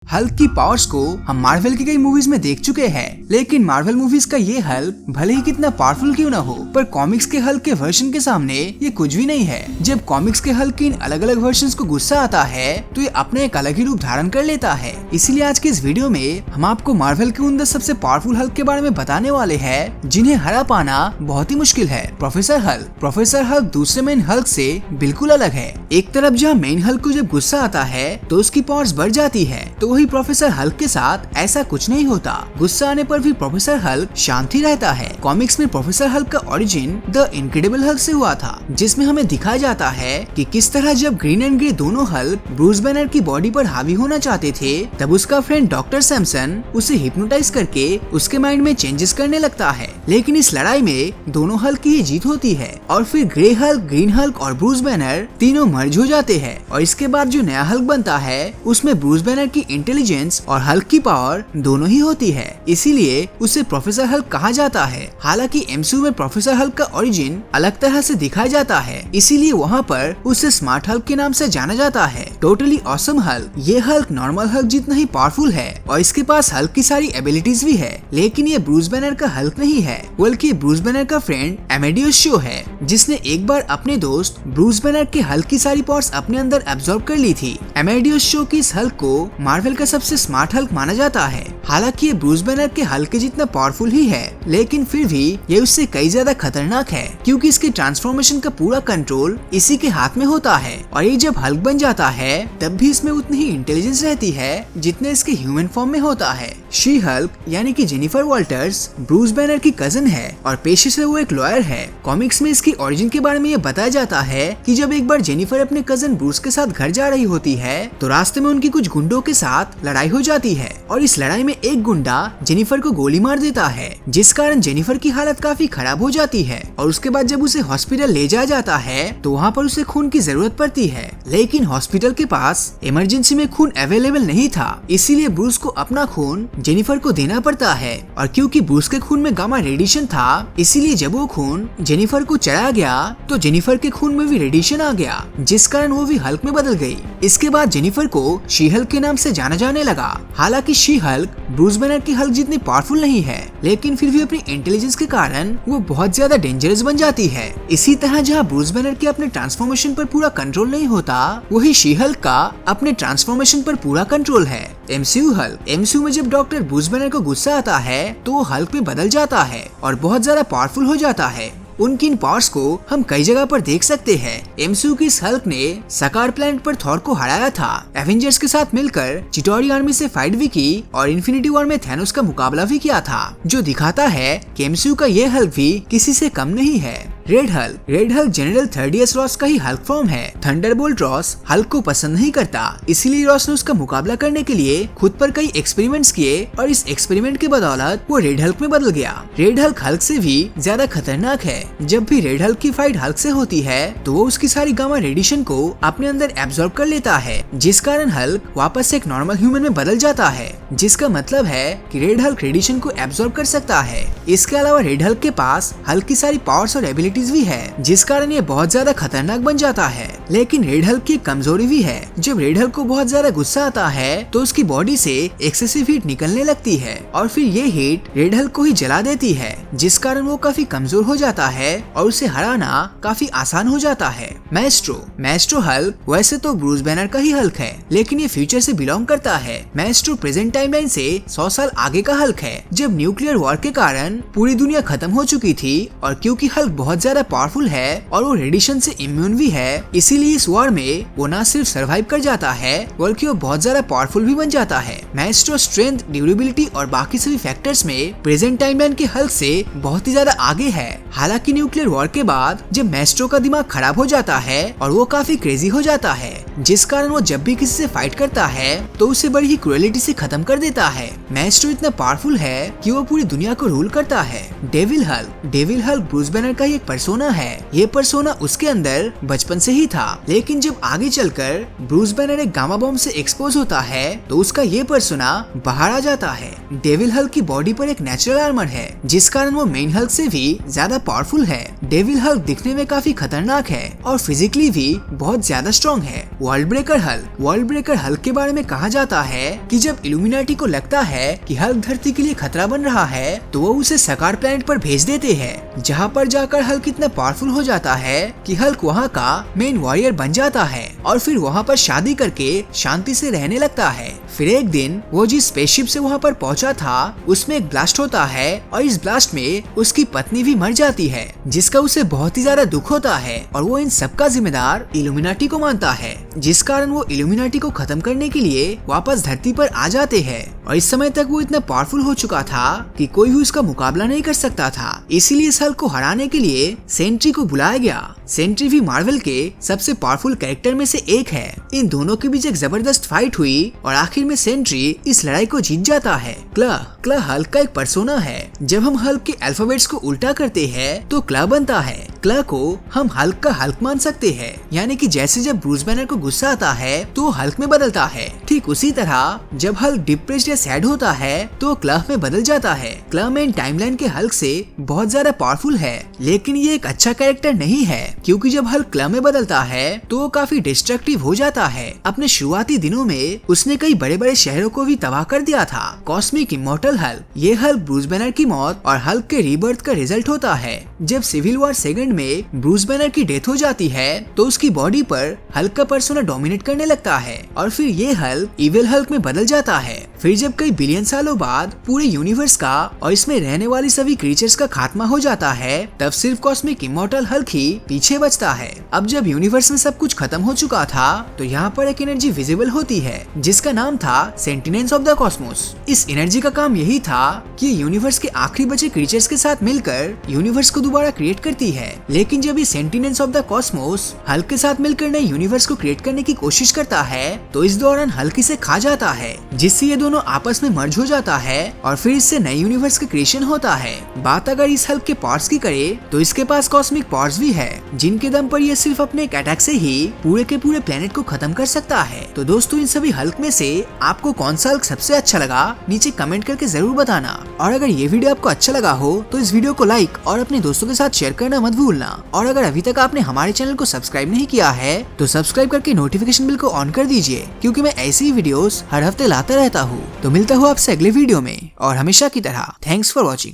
Hulk की powers को हम मार्वल की कई मूवीज में देख चुके हैं, लेकिन मार्वल मूवीज का ये हल्क भले ही कितना पावरफुल क्यों ना हो, पर कॉमिक्स के हल्क के वर्जन के सामने ये कुछ भी नहीं है। जब कॉमिक्स के हल्क की इन अलग अलग वर्जन्स को गुस्सा आता है तो ये अपने एक अलग ही रूप धारण कर लेता है। इसीलिए आज के इस वीडियो में हम आपको मार्वल के उन 10 सबसे पावरफुल हल्क के बारे में बताने वाले हैं जिन्हें हरा पाना बहुत ही मुश्किल है। प्रोफेसर हल्क दूसरे मेन हल्क से बिल्कुल अलग है। एक तरफ जहाँ मेन हल्क को जब गुस्सा आता है तो उसकी पावर्स बढ़ जाती है, तो वही प्रोफेसर हल्क के साथ ऐसा कुछ नहीं होता। गुस्सा आने पर भी प्रोफेसर हल्क शांत ही रहता है। कॉमिक्स में प्रोफेसर हल्क का ओरिजिन द इनक्रेडिबल हल्क से हुआ था, जिसमें हमें दिखाया जाता है कि किस तरह जब ग्रीन एंड ग्रे दोनों हल्क ब्रूस बैनर की बॉडी पर हावी होना चाहते थे, तब उसका फ्रेंड डॉक्टर सैमसन उसे हिप्नोटाइज करके उसके माइंड में चेंजेस करने लगता है। लेकिन इस लड़ाई में दोनों हल्क की जीत होती है और फिर ग्रे हल्क, ग्रीन हल्क और ब्रूस बैनर तीनों मर्ज हो जाते हैं। और इसके बाद जो नया हल्क बनता है उसमें ब्रूस बैनर की इंटेलिजेंस और हल्क की पावर दोनों ही होती है, इसीलिए उसे प्रोफेसर हल्क कहा जाता है। हालांकि एमसीयू में प्रोफेसर हल्क का ओरिजिन अलग तरह से दिखाया जाता है, इसीलिए वहाँ पर उसे स्मार्ट हल्क के नाम से जाना जाता है। Totally awesome Hulk. ये हल्क नॉर्मल हल्क जितना ही पावरफुल है और इसके पास हल्क की सारी एबिलिटीज भी है, लेकिन ये ब्रूस बैनर का हल्क नहीं है, बल्कि ब्रूस बैनर का फ्रेंड एमेडियस शो है, जिसने एक बार अपने दोस्त ब्रूस बैनर के हल्क की सारी पावर्स अपने अंदर एब्जॉर्ब कर ली थी। एमेडियस शो की इस हल्क को मार्वल का सबसे स्मार्ट हल्क माना जाता है। हालांकि ये ब्रूस बैनर के हल्क के जितना पावरफुल ही है, लेकिन फिर भी ये उससे कई ज्यादा खतरनाक है, क्योंकि इसके ट्रांसफॉर्मेशन का पूरा कंट्रोल इसी के हाथ में होता है। और ये जब हल्क बन जाता है तब भी इसमें उतनी ही इंटेलिजेंस रहती है जितने इसके ह्यूमन फॉर्म में होता है। शी हल्क यानी कि जेनिफर वॉल्टर्स ब्रूस बैनर की कजन है और पेशे से वो एक लॉयर है। कॉमिक्स में इसकी ओरिजिन के बारे में ये बताया जाता है कि जब एक बार जेनिफर अपने कजन ब्रूस के साथ घर जा रही होती है तो रास्ते में उनकी कुछ गुंडों के साथ लड़ाई हो जाती है और इस लड़ाई में एक गुंडा जेनिफर को गोली मार देता है, जिस कारण जेनिफर की हालत काफी खराब हो जाती है। और उसके बाद जब उसे हॉस्पिटल ले जाया जाता है तो वहाँ पर उसे खून की जरूरत पड़ती है, लेकिन हॉस्पिटल के पास इमरजेंसी में खून अवेलेबल नहीं था, इसीलिए ब्रूस को अपना खून जेनिफर को देना पड़ता है। और क्योंकि ब्रूस के खून में गामा रेडिएशन था, इसीलिए जब वो खून जेनिफर को चढ़ाया गया तो जेनिफर के खून में भी रेडिएशन आ गया, जिस कारण वो भी हल्क में बदल गई। इसके बाद जेनिफर को शी हल्क के नाम से जाना जाने लगा। हालांकि शी हल्क ब्रूस बैनर की हल्क जितनी पावरफुल नहीं है, लेकिन फिर भी अपनी इंटेलिजेंस के कारण वो बहुत ज्यादा डेंजरस बन जाती है। इसी तरह जहाँ ब्रूस बैनर के अपने ट्रांसफॉर्मेशन पर पूरा कंट्रोल नहीं होता, वही शी हल्क का अपने ट्रांसफॉर्मेशन पर पूरा कंट्रोल है। MCU Hulk. एमसीयू में जब डॉक्टर ब्रूस बैनर को गुस्सा आता है तो वो हल्क में बदल जाता है और बहुत ज्यादा पावरफुल हो जाता है। उनकी इन पावर्स को हम कई जगह पर देख सकते हैं। एमसीयू की इस हल्क ने सकार प्लैनेट पर थॉर को हराया था, एवेंजर्स के साथ मिलकर चिटोरी आर्मी से फाइट भी की और इन्फिनिटी वॉर में थैनोस का मुकाबला भी किया था, जो दिखाता है कि एमसीयू का ये हल्क भी किसी से कम नहीं है। रेड हल्क जनरल थर्डियस रॉस का ही हल्क फॉर्म है। थंडरबोल्ट रॉस हल्क को पसंद नहीं करता, इसीलिए रॉस ने उसका मुकाबला करने के लिए खुद पर कई एक्सपेरिमेंट्स किए और इस एक्सपेरिमेंट के बदौलत वो रेड हल्क में बदल गया। रेड हल्क से भी ज्यादा खतरनाक है। जब भी रेड हल्क की फाइट हल्क से होती है तो वो उसकी सारी गामा रेडिएशन को अपने अंदर एब्जॉर्ब कर लेता है, जिस कारण हल्क वापस एक नॉर्मल ह्यूमन में बदल जाता है, जिसका मतलब है कि रेड हल्क रेडिएशन को एब्जॉर्ब कर सकता है। इसके अलावा रेड हल्क के पास हल्क की सारी पावर्स और एबिलिटीज भी है, जिस कारण ये बहुत ज्यादा खतरनाक बन जाता है। लेकिन रेड हल्क की कमजोरी भी है। जब रेड हल्क को बहुत ज्यादा गुस्सा आता है तो उसकी बॉडी से एक्सेसिव हीट निकलने लगती है और फिर ये हीट रेड हल्क को ही जला देती है, जिस कारण वो काफी कमजोर हो जाता है और उसे हराना काफी आसान हो जाता है। मैस्ट्रो हल्क वैसे तो ब्रूस बैनर का ही हल्क है, लेकिन ये फ्यूचर से बिलोंग करता है। मैस्ट्रो प्रेजेंट टाइमलाइन से 100 साल आगे का हल्क है, जब न्यूक्लियर वॉर के कारण पूरी दुनिया खत्म हो चुकी थी। और क्योंकि हल्क बहुत ज्यादा पावरफुल है और वो रेडिएशन से इम्यून भी है, इसीलिए इस वॉर में वो न सिर्फ सरवाइव कर जाता है बल्कि वो बहुत ज्यादा पावरफुल भी बन जाता है। मैस्ट्रो स्ट्रेंथ, ड्यूरेबिलिटी और बाकी सभी फैक्टर्स में प्रेजेंट टाइमलाइन के हल्क से बहुत ही ज्यादा आगे है। हालांकि न्यूक्लियर वॉर के बाद जब मैस्ट्रो का दिमाग खराब हो जाता है और वो काफी क्रेजी हो जाता है, जिस कारण वो जब भी किसी से फाइट करता है तो उसे बड़ी ही क्रुएलिटी से खत्म कर देता है। मैस्ट्रो इतना पावरफुल है कि वो पूरी दुनिया को रूल करता है। डेविल हल्क ब्रूस बैनर का ही एक पर्सोना है। ये पर्सोना उसके अंदर बचपन से ही था, लेकिन जब आगे चलकर ब्रूस बैनर एक गामा बॉम्ब से एक्सपोज होता है तो उसका ये पर्सोना बाहर आ जाता है। डेविल हल्क की बॉडी पर एक नेचुरल आर्मर है, जिस कारण वो मेन हल्क से भी ज्यादा पावरफुल है। डेविल हल्क दिखने में काफी खतरनाक है और फिजिकली भी बहुत ज्यादा स्ट्रॉन्ग है। वो world breaker Hulk. World breaker Hulk के बारे में कहा जाता है कि जब इल्यूमिनाटी को लगता है कि हल्क धरती के लिए खतरा बन रहा है तो वो उसे सकार प्लैनेट पर भेज देते हैं, जहाँ पर जाकर हल्क इतना पावरफुल हो जाता है कि हल्क वहाँ का मेन वॉरियर बन जाता है और फिर वहाँ पर शादी करके शांति से रहने लगता है। फिर एक दिन वो जिस स्पेसशिप से वहाँ पर पहुँचा था उसमें एक ब्लास्ट होता है और इस ब्लास्ट में उसकी पत्नी भी मर जाती है, जिसका उसे बहुत ही ज्यादा दुख होता है और वो इन सबका जिम्मेदार इल्यूमिनाटी को मानता है, जिस कारण वो इल्यूमिनाटी को खत्म करने के लिए वापस धरती पर आ जाते हैं। और इस समय तक वो इतना पावरफुल हो चुका था कि कोई भी उसका मुकाबला नहीं कर सकता था। इसीलिए इस हल्क को हराने के लिए सेंट्री को बुलाया गया। सेंट्री भी मार्वल के सबसे पावरफुल कैरेक्टर में से एक है। इन दोनों के बीच एक जबरदस्त फाइट हुई और आखिर में सेंट्री इस लड़ाई को जीत जाता है। क्ला हल्क का एक पर्सोना है। जब हम हल्क के अल्फाबेट्स को उल्टा करते हैं तो क्ला बनता है। क्ला को हम हल्क का हल्क मान सकते हैं, यानी कि जैसे जब ब्रूस बैनर को गुस्सा आता है तो हल्क में बदलता है, ठीक उसी तरह जब हल्क डिप्रेस्ड या सैड होता है तो क्ला में बदल जाता है। क्ला मेन टाइमलाइन के हल्क से बहुत ज्यादा पावरफुल है, लेकिन ये एक अच्छा कैरेक्टर नहीं है क्योंकि जब हल्क क्ला में बदलता है तो वो काफी डिस्ट्रक्टिव हो जाता है। अपने शुरुआती दिनों में उसने कई बड़े बड़े शहरों को भी तबाह कर दिया था। Cosmic immortal Hulk. ये हल्क ब्रूस बैनर की मौत और हल्क के रीबर्थ का रिजल्ट होता है। जब सिविल वॉर सेकंड में ब्रूस बैनर की डेथ हो जाती है तो उसकी बॉडी पर हल्क का पर्सोना डोमिनेट करने लगता है और फिर ये हल्क इविल हल्क में बदल जाता है। फिर जब कई बिलियन सालों बाद पूरे यूनिवर्स का और इसमें रहने वाली सभी क्रीचर्स का खात्मा हो जाता है, तब सिर्फ कॉस्मिक इमॉर्टल हल्क ही पीछे बचता है। अब जब यूनिवर्स में सब कुछ खत्म हो चुका था तो यहाँ पर एक एनर्जी विजिबल होती है जिसका नाम था सेंटिनेंस ऑफ द कॉस्मोस। इस एनर्जी का काम यही था कि यूनिवर्स के आखिरी बचे क्रीचर्स के साथ मिलकर यूनिवर्स को दोबारा क्रिएट करती है। लेकिन जब ये सेंटिनेंस ऑफ द कॉस्मोस हल्क के साथ मिलकर नए यूनिवर्स को क्रिएट करने की कोशिश करता है तो इस दौरान हल्क इसे खा जाता है, जिससे ये दोनों आपस में मर्ज हो जाता है और फिर इससे नए यूनिवर्स का क्रिएशन होता है। बात अगर इस हल्क के पार्ट्स की करे तो इसके पास कॉस्मिक पार्ट्स भी है, जिनके दम पर ये सिर्फ अपने एक अटैक से ही पूरे के पूरे प्लेनेट को खत्म कर सकता है। तो दोस्तों, इन सभी हल्क में से आपको कौन सा हल्क सबसे अच्छा लगा नीचे कमेंट करके जरूर बताना। और अगर ये वीडियो आपको अच्छा लगा हो तो इस वीडियो को लाइक और अपने दोस्तों के साथ शेयर करना मत भूलना। और अगर अभी तक आपने हमारे चैनल को सब्सक्राइब नहीं किया है तो सब्सक्राइब करके नोटिफिकेशन बिल को ऑन कर दीजिए, क्योंकि मैं ऐसी ही वीडियोस हर हफ्ते लाता रहता हूँ। तो मिलता हूँ आपसे अगले वीडियो में और हमेशा की तरह थैंक्स फॉर वॉचिंग।